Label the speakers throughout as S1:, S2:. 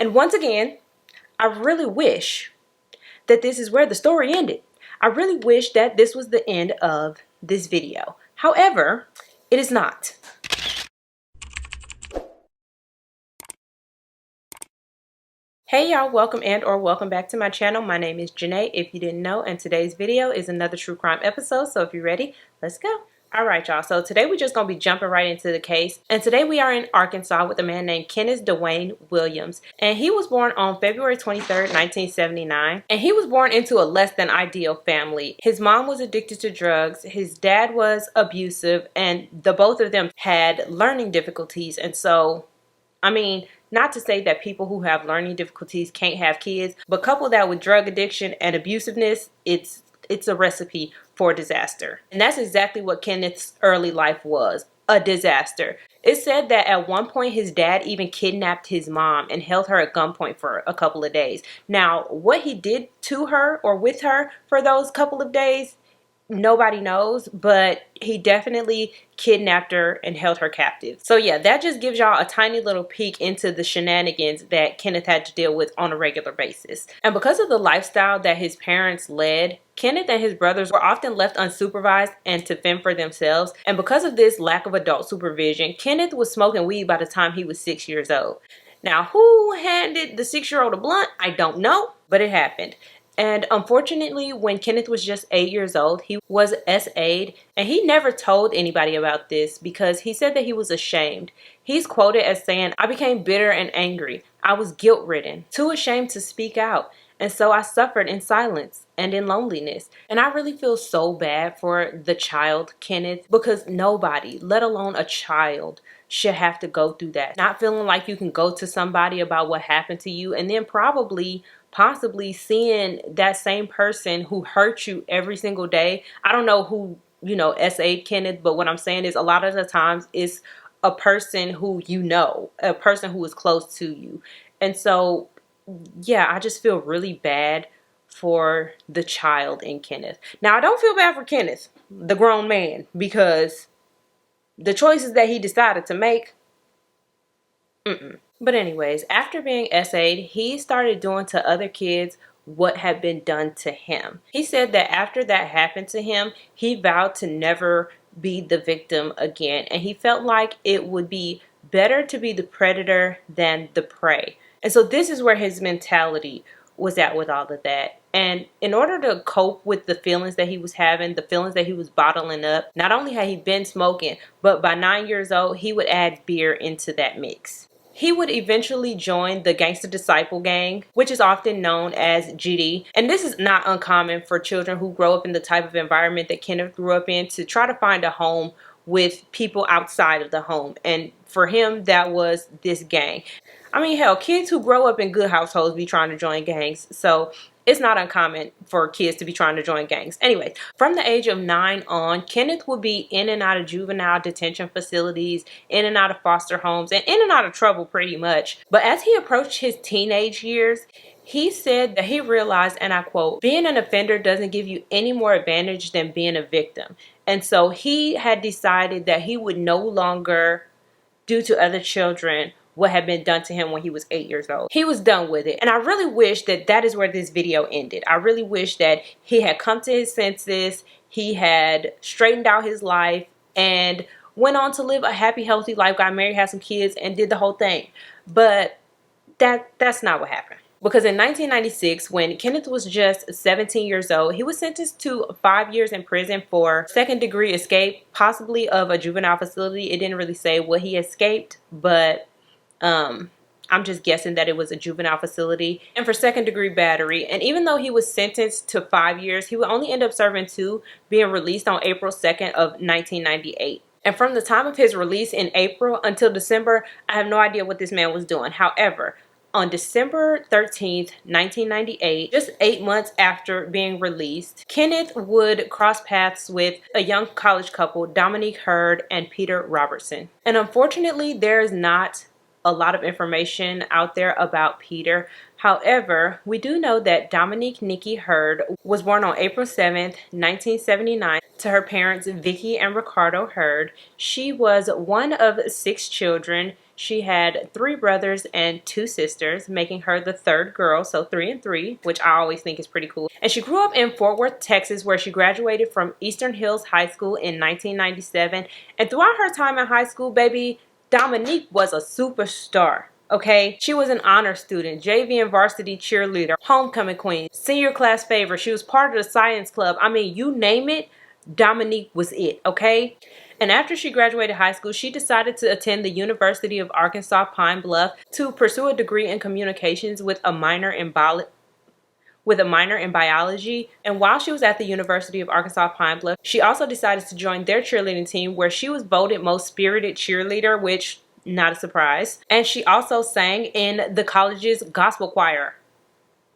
S1: And once again, I really wish that this is where the story ended. I really wish that this was the end of this video. However, it is not. Hey y'all, welcome or welcome back to my channel. My name is Janae, if you didn't know, and today's video is another true crime episode. So if you're ready, let's go. All right, y'all. So today we're just going to be jumping right into the case. And today we are in Arkansas with a man named Kenneth Williams. And he was born on February 23rd, 1979. And he was born into a less than ideal family. His mom was addicted to drugs. His dad was abusive. And the both of them had learning difficulties. And so, I mean, not to say that people who have learning difficulties can't have kids, but couple that with drug addiction and abusiveness, it's a recipe for disaster. And that's exactly what Kenneth's early life was, a disaster. It said that at one point his dad even kidnapped his mom and held her at gunpoint for a couple of days. Now, what he did to her or with her for those couple of days, nobody knows, but he definitely kidnapped her and held her captive. So yeah, that just gives y'all a tiny little peek into the shenanigans that Kenneth had to deal with on a regular basis. And because of the lifestyle that his parents led, Kenneth and his brothers were often left unsupervised and to fend for themselves. And because of this lack of adult supervision, Kenneth was smoking weed by the time he was 6 years old. Now, who handed the 6-year-old a blunt? I don't know, but it happened. And unfortunately, when Kenneth was just 8 years old, he was SA'd, and he never told anybody about this because he said that he was ashamed. He's quoted as saying, "I became bitter and angry. I was guilt-ridden, too ashamed to speak out. And so I suffered in silence and in loneliness." And I really feel so bad for the child, Kenneth, because nobody, let alone a child, should have to go through that. Not feeling like you can go to somebody about what happened to you and then possibly seeing that same person who hurt you every single day. I don't know who, SA'd Kenneth, but what I'm saying is a lot of the times it's a person who a person who is close to you. And so, yeah, I just feel really bad for the child in Kenneth. Now, I don't feel bad for Kenneth, the grown man, because the choices that he decided to make, But anyways, after being SA'd, he started doing to other kids what had been done to him. He said that after that happened to him, he vowed to never be the victim again. And he felt like it would be better to be the predator than the prey. And so this is where his mentality was at with all of that. And in order to cope with the feelings that he was having, the feelings that he was bottling up, not only had he been smoking, but by 9 years old, he would add beer into that mix. He would eventually join the Gangster Disciple Gang, which is often known as GD. And this is not uncommon for children who grow up in the type of environment that Kenneth grew up in to try to find a home with people outside of the home. And for him, that was this gang. I mean, hell, kids who grow up in good households be trying to join gangs. So it's not uncommon for kids to be trying to join gangs. Anyway, from the age of 9 on, Kenneth would be in and out of juvenile detention facilities, in and out of foster homes, and in and out of trouble pretty much. But as he approached his teenage years, he said that he realized, and I quote, "Being an offender doesn't give you any more advantage than being a victim." And so he had decided that he would no longer do to other children what had been done to him when he was 8 years old. He was done with it. And I really wish that that is where this video ended. I really wish that he had come to his senses, he had straightened out his life, and went on to live a happy, healthy life, got married, had some kids, and did the whole thing. But that's not what happened. Because in 1996, when Kenneth was just 17 years old, he was sentenced to 5 years in prison for second-degree escape, possibly of a juvenile facility. It didn't really say what he escaped, but I'm just guessing that it was a juvenile facility, and for second-degree battery. And even though he was sentenced to 5 years, he would only end up serving 2, being released on April 2nd of 1998. And from the time of his release in April until December, I have no idea what this man was doing. However, on December 13th, 1998, just 8 months after being released, Kenneth would cross paths with a young college couple, Dominique Hurd and Peter Robertson. And unfortunately, there is not a lot of information out there about Peter. However, we do know that Dominique Nikki Hurd was born on April 7th, 1979 to her parents Vicky and Ricardo Hurd. She was one of 6 children. She had 3 brothers and 2 sisters, making her the 3rd girl, so 3 and 3, which I always think is pretty cool. And she grew up in Fort Worth, Texas, where she graduated from Eastern Hills High School in 1997. And throughout her time in high school, baby, Dominique was a superstar. Okay, she was an honor student, JV and varsity cheerleader, homecoming queen, senior class favorite. She was part of the science club. I mean, you name it, Dominique was it, okay? And after she graduated high school, she decided to attend the University of Arkansas Pine Bluff to pursue a degree in communications with a minor in biology. And while she was at the University of Arkansas Pine Bluff, she also decided to join their cheerleading team, where she was voted most spirited cheerleader, which not a surprise. And she also sang in the college's gospel choir.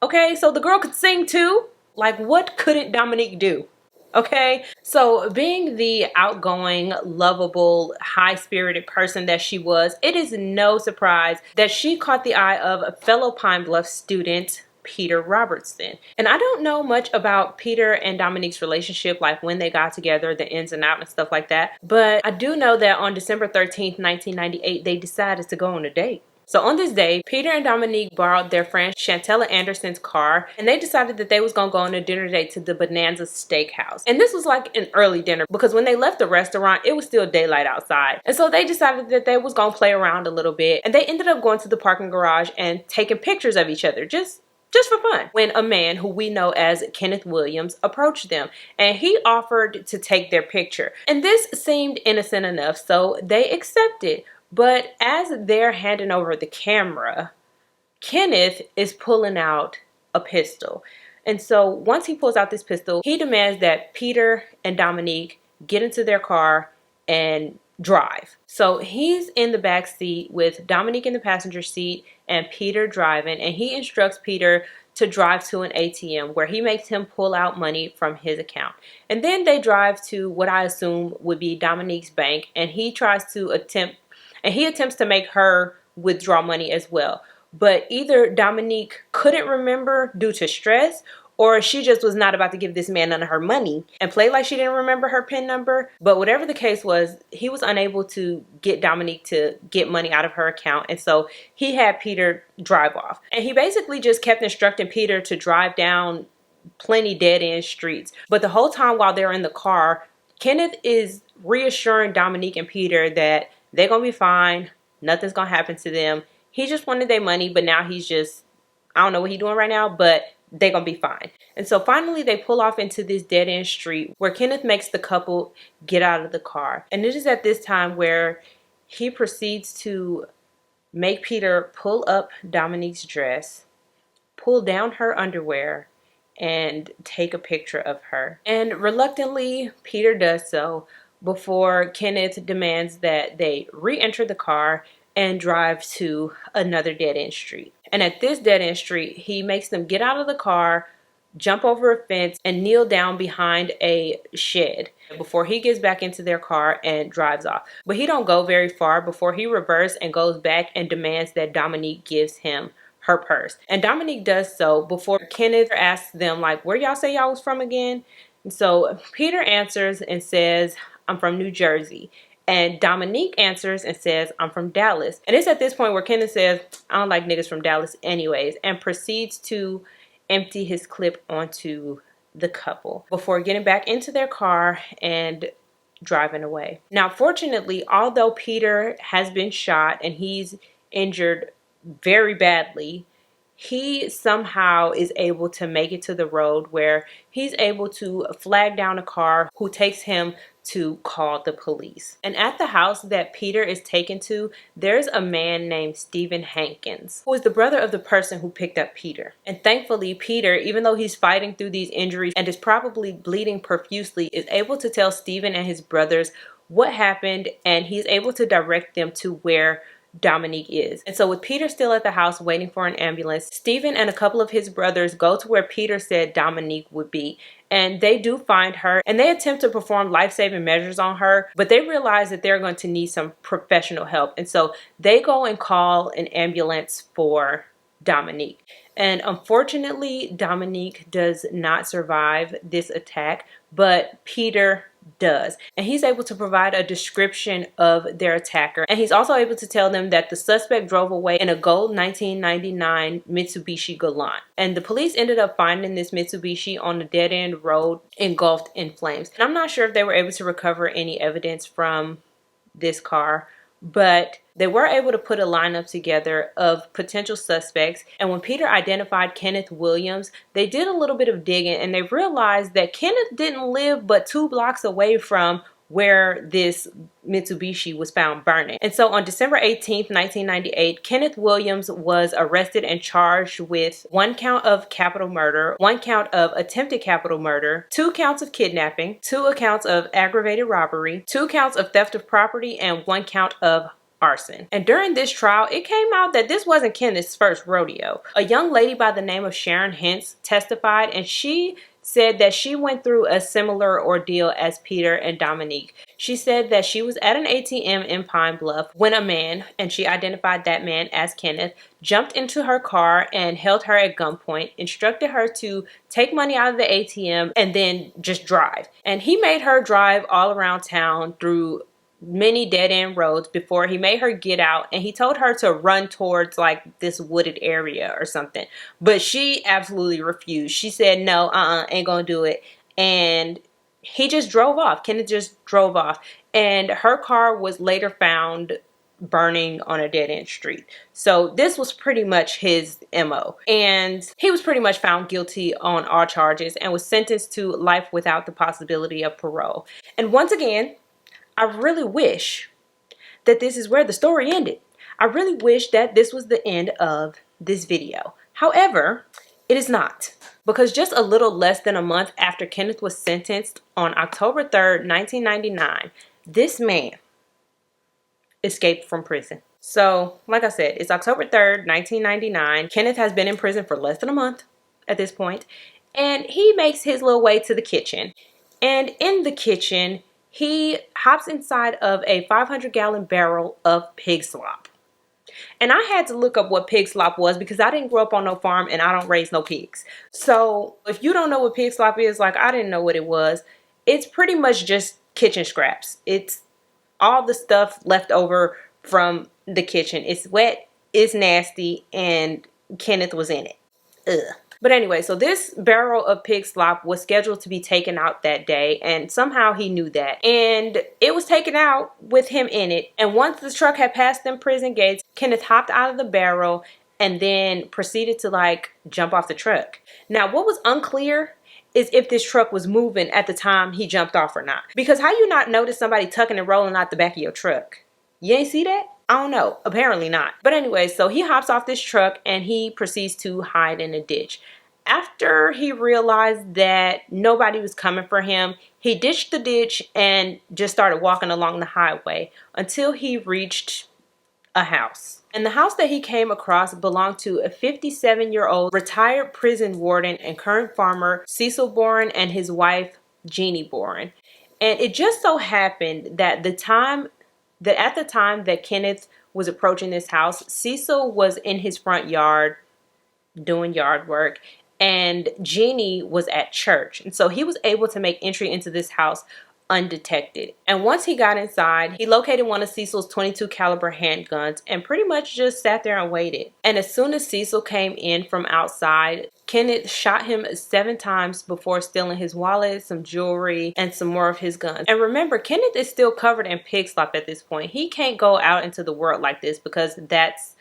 S1: Okay, so the girl could sing too. Like, what couldn't Dominique do? Okay, so being the outgoing, lovable, high-spirited person that she was, it is no surprise that she caught the eye of fellow Pine Bluff student Peter Robertson. And I don't know much about Peter and Dominique's relationship, like when they got together, the ins and outs and stuff like that. But I do know that on December 13th, 1998, they decided to go on a date. So on this day, Peter and Dominique borrowed their friend Chantella Anderson's car, and they decided that they was gonna go on a dinner date to the Bonanza Steakhouse. And this was like an early dinner, because when they left the restaurant, it was still daylight outside. And so they decided that they was gonna play around a little bit, and they ended up going to the parking garage and taking pictures of each other, just for fun, when a man who we know as Kenneth Williams approached them, and he offered to take their picture. And this seemed innocent enough, so they accepted. But as they're handing over the camera, Kenneth is pulling out a pistol. And so once he pulls out this pistol, he demands that Peter and Dominique get into their car and drive. So he's in the back seat with Dominique in the passenger seat and Peter driving, and he instructs Peter to drive to an ATM where he makes him pull out money from his account. And then they drive to what I assume would be Dominique's bank, and he attempts to make her withdraw money as well. But either Dominique couldn't remember due to stress, or she just was not about to give this man none of her money and play like she didn't remember her PIN number. But whatever the case was, he was unable to get Dominique to get money out of her account. And so he had Peter drive off. And he basically just kept instructing Peter to drive down plenty dead-end streets. But the whole time while they're in the car, Kenneth is reassuring Dominique and Peter that they're going to be fine. Nothing's going to happen to them. He just wanted their money, but now he's just, I don't know what he's doing right now, but they're going to be fine. And so finally they pull off into this dead-end street where Kenneth makes the couple get out of the car. And it is at this time where he proceeds to make Peter pull up Dominique's dress, pull down her underwear, and take a picture of her. And reluctantly, Peter does so before Kenneth demands that they re-enter the car and drive to another dead-end street. And at this dead-end street, he makes them get out of the car, jump over a fence, and kneel down behind a shed before he gets back into their car and drives off. But he don't go very far before he reverses and goes back and demands that Dominique gives him her purse. And Dominique does so before Kenneth asks them, like, where y'all say y'all was from again? And so Peter answers and says, I'm from New Jersey. And Dominique answers and says, I'm from Dallas. And it's at this point where Kenneth says, I don't like niggas from Dallas anyways, and proceeds to empty his clip onto the couple before getting back into their car and driving away. Now, fortunately, although Peter has been shot and he's injured very badly, he somehow is able to make it to the road where he's able to flag down a car who takes him to call the police. And at the house that Peter is taken to, there's a man named Stephen Hankins, who is the brother of the person who picked up Peter. And thankfully, Peter, even though he's fighting through these injuries and is probably bleeding profusely, is able to tell Stephen and his brothers what happened, and he's able to direct them to where Dominique is. And so with Peter still at the house waiting for an ambulance, Stephen and a couple of his brothers go to where Peter said Dominique would be. And they do find her, and they attempt to perform life-saving measures on her, but they realize that they're going to need some professional help. And so they go and call an ambulance for Dominique. And unfortunately, Dominique does not survive this attack, but Peter does. And he's able to provide a description of their attacker. And he's also able to tell them that the suspect drove away in a gold 1999 Mitsubishi Galant. And the police ended up finding this Mitsubishi on a dead-end road engulfed in flames. And I'm not sure if they were able to recover any evidence from this car, but they were able to put a lineup together of potential suspects. And when Peter identified Kenneth Williams, they did a little bit of digging and they realized that Kenneth didn't live but 2 blocks away from where this Mitsubishi was found burning. And so on December 18th, 1998, Kenneth Williams was arrested and charged with 1 count of capital murder, 1 count of attempted capital murder, 2 counts of kidnapping, 2 counts of aggravated robbery, 2 counts of theft of property, and 1 count of arson. And during this trial, it came out that this wasn't Kenneth's first rodeo. A young lady by the name of Sharon Hentz testified, and she said that she went through a similar ordeal as Peter and Dominique. She said that she was at an ATM in Pine Bluff when a man, and she identified that man as Kenneth, jumped into her car and held her at gunpoint, instructed her to take money out of the ATM and then just drive. And he made her drive all around town through many dead-end roads before he made her get out, and he told her to run towards like this wooded area or something, but she absolutely refused. She said no, ain't gonna do it. And he just drove off. Kenneth just drove off, and her car was later found burning on a dead-end street. So this was pretty much his MO, and he was pretty much found guilty on all charges and was sentenced to life without the possibility of parole. And once again, I really wish that this is where the story ended. I really wish that this was the end of this video. However, it is not, because just a little less than a month after Kenneth was sentenced on October 3rd, 1999, this man escaped from prison. So, like I said, it's October 3rd, 1999. Kenneth has been in prison for less than a month at this point, and he makes his little way to the kitchen. And in the kitchen, he hops inside of a 500-gallon barrel of pig slop. And I had to look up what pig slop was because I didn't grow up on no farm and I don't raise no pigs. So if you don't know what pig slop is, like I didn't know what it was, it's pretty much just kitchen scraps. It's all the stuff left over from the kitchen. It's wet, it's nasty, and Kenneth was in it. Ugh. But anyway, so this barrel of pig slop was scheduled to be taken out that day, and somehow he knew that. And it was taken out with him in it. And once the truck had passed them prison gates, Kenneth hopped out of the barrel and then proceeded to like jump off the truck. Now, what was unclear is if this truck was moving at the time he jumped off or not. Because how you not notice somebody tucking and rolling out the back of your truck? You ain't see that? I don't know. Apparently not. But anyway, so he hops off this truck and he proceeds to hide in a ditch. After he realized that nobody was coming for him, he ditched the ditch and just started walking along the highway until he reached a house. And the house that he came across belonged to a 57-year-old retired prison warden and current farmer, Cecil Boren, and his wife, Jeannie Boren. And it just so happened that at the time that Kenneth was approaching this house, Cecil was in his front yard doing yard work, and Jeannie was at church. And so he was able to make entry into this house undetected. And once he got inside, he located one of Cecil's .22 caliber handguns and pretty much just sat there and waited. And as soon as Cecil came in from outside, Kenneth shot him 7 times before stealing his wallet, some jewelry, and some more of his guns. And remember, Kenneth is still covered in pig slop at this point. He can't go out into the world like this because that's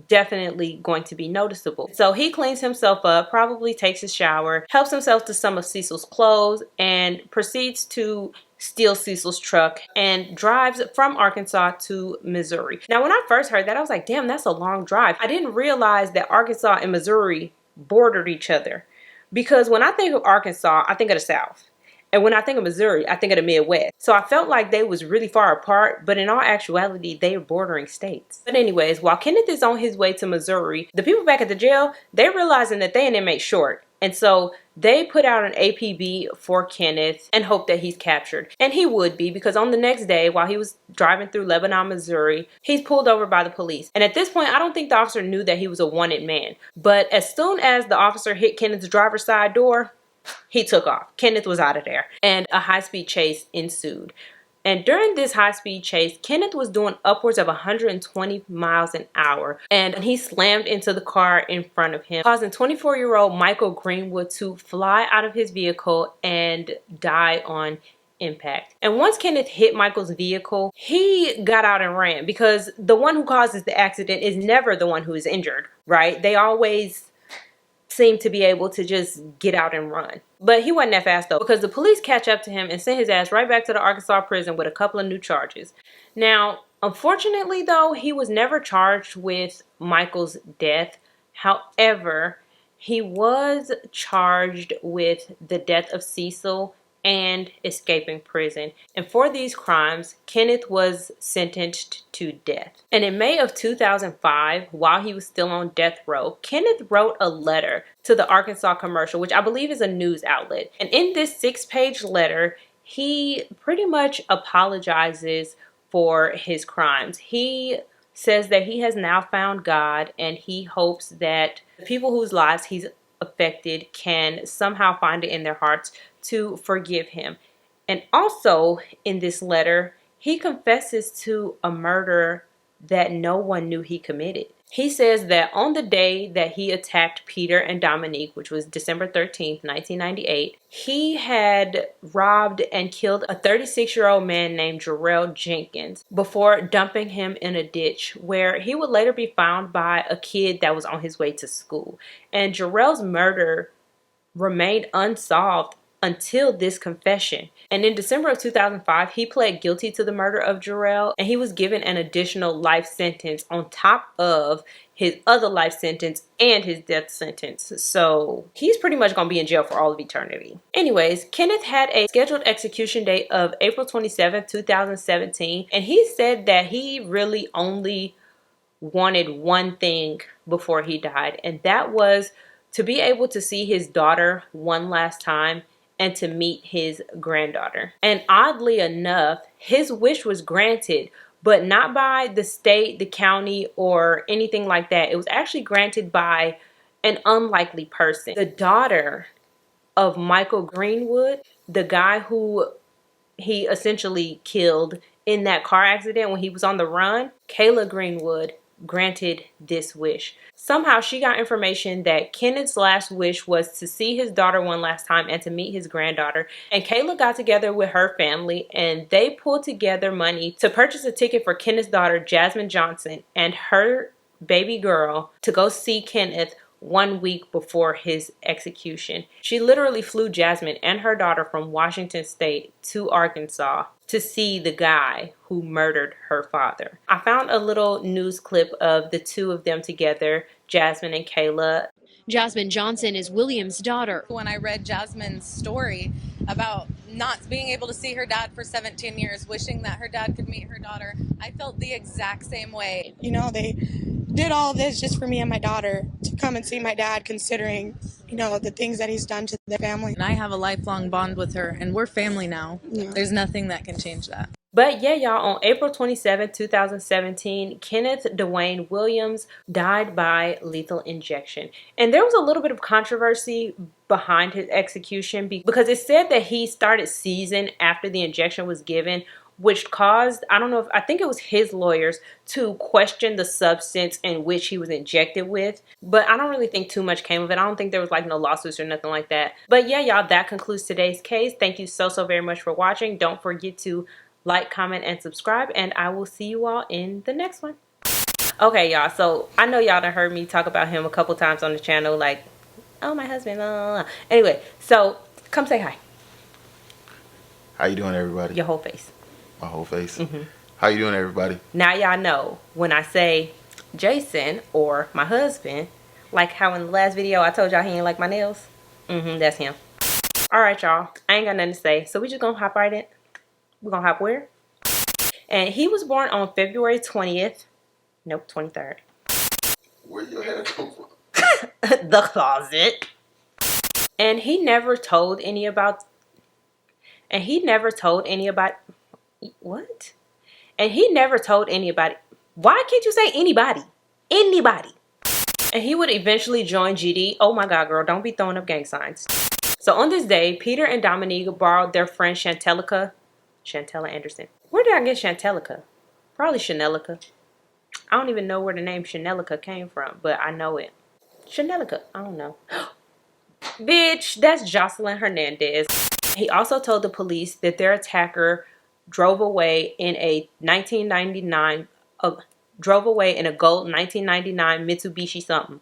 S1: definitely going to be noticeable. So he cleans himself up, probably takes a shower, helps himself to some of Cecil's clothes, and proceeds to steal Cecil's truck and drives from Arkansas to Missouri. Now, when I first heard that, I was like, damn, that's a long drive. I didn't realize that Arkansas and Missouri bordered each other, because when I think of Arkansas, I think of the South. And when I think of Missouri, I think of the Midwest. So I felt like they was really far apart, but in all actuality, they are bordering states. But anyways, while Kenneth is on his way to Missouri, the people back at the jail, they're realizing that they an inmate short. And so they put out an APB for Kenneth and hope that he's captured. And he would be, because on the next day, while he was driving through Lebanon, Missouri, he's pulled over by the police. And at this point, I don't think the officer knew that he was a wanted man. But as soon as the officer hit Kenneth's driver's side door, he took off. Kenneth was out of there. And a high-speed chase ensued. And during this high-speed chase, Kenneth was doing upwards of 120 miles an hour. And he slammed into the car in front of him, causing 24-year-old Michael Greenwood to fly out of his vehicle and die on impact. And once Kenneth hit Michael's vehicle, he got out and ran, because the one who causes the accident is never the one who is injured, right? They always seem to be able to just get out and run. But he wasn't that fast though, because the police catch up to him and send his ass right back to the Arkansas prison with a couple of new charges. Now, unfortunately though, he was never charged with Michael's death. However, he was charged with the death of Cecil and escaping prison. And for these crimes, Kenneth was sentenced to death. And in May of 2005, while he was still on death row, Kenneth wrote a letter to the Arkansas Commercial, which I believe is a news outlet. And in this 6-page letter, he pretty much apologizes for his crimes. He says that he has now found God, and he hopes that the people whose lives he's affected can somehow find it in their hearts to forgive him. And also in this letter, he confesses to a murder that no one knew he committed. He says that on the day that he attacked Peter and Dominique, which was December 13th, 1998, he had robbed and killed a 36-year-old man named Jarrell Jenkins before dumping him in a ditch, where he would later be found by a kid that was on his way to school. And Jarrell's murder remained unsolved until this confession. And in December of 2005, he pled guilty to the murder of Jarrell, and he was given an additional life sentence on top of his other life sentence and his death sentence. So he's pretty much gonna be in jail for all of eternity. Anyways, Kenneth had a scheduled execution date of April 27th, 2017, and he said that he really only wanted one thing before he died, and that was to be able to see his daughter one last time and to meet his granddaughter. And oddly enough, his wish was granted, but not by the state, the county, or anything like that. It was actually granted by an unlikely person. The daughter of Michael Greenwood, the guy who he essentially killed in that car accident when he was on the run, Kayla Greenwood granted this wish. Somehow she got information that Kenneth's last wish was to see his daughter one last time and to meet his granddaughter. And Kayla got together with her family and they pulled together money to purchase a ticket for Kenneth's daughter, Jasmine Johnson, and her baby girl to go see Kenneth 1 week before his execution. She literally flew Jasmine and her daughter from Washington State to Arkansas to see the guy who murdered her father. I found a little news clip of the two of them together, Jasmine and Kayla.
S2: Jasmine Johnson is Williams' daughter.
S3: When I read Jasmine's story about not being able to see her dad for 17 years, wishing that her dad could meet her daughter, I felt the exact same way.
S4: You know, they did all this just for me and my daughter to come and see my dad, considering, you know, the things that he's done to the family.
S3: And I have a lifelong bond with her, and we're family now.
S4: Yeah.
S3: There's nothing that can change that.
S1: But yeah, y'all, on April 27, 2017, Kenneth Dwayne Williams died by lethal injection. And there was a little bit of controversy behind his execution because it said that he started seizing after the injection was given, which caused, I think it was his lawyers to question the substance in which he was injected with. But I don't really think too much came of it. I don't think there was like no lawsuits or nothing like that. But yeah, y'all, that concludes today's case. Thank you so very much for watching. Don't forget to like, comment, and subscribe, and I will see you all in the next one. Okay, y'all, so I know y'all done heard me talk about him a couple times on the channel, like, oh, my husband, blah, blah, blah. Anyway, so come say hi.
S5: How you doing, everybody?
S1: Your whole face.
S5: My whole face? Mm-hmm. How you doing, everybody?
S1: Now y'all know when I say Jason or my husband, like how in the last video I told y'all he ain't like my nails. That's him. All right, y'all, I ain't got nothing to say, so we just gonna hop right in. We're gonna hop where? And he was born on February 20th. Nope, 23rd.
S5: Where your hair come from?
S1: The closet. And he never told any about. And he never told anybody. What? And he never told anybody. Why can't you say anybody? Anybody. And he would eventually join GD. Oh my God, girl, don't be throwing up gang signs. So on this day, Peter and Dominique borrowed their friend Chantelica Anderson. Where did I get Chantelica? Probably Chanelica. I don't even know where the name Chanelica came from, but I know it. Chanelica, I don't know. Bitch, that's Jocelyn Hernandez. He also told the police that their attacker drove away in a 1999 gold 1999 Mitsubishi something.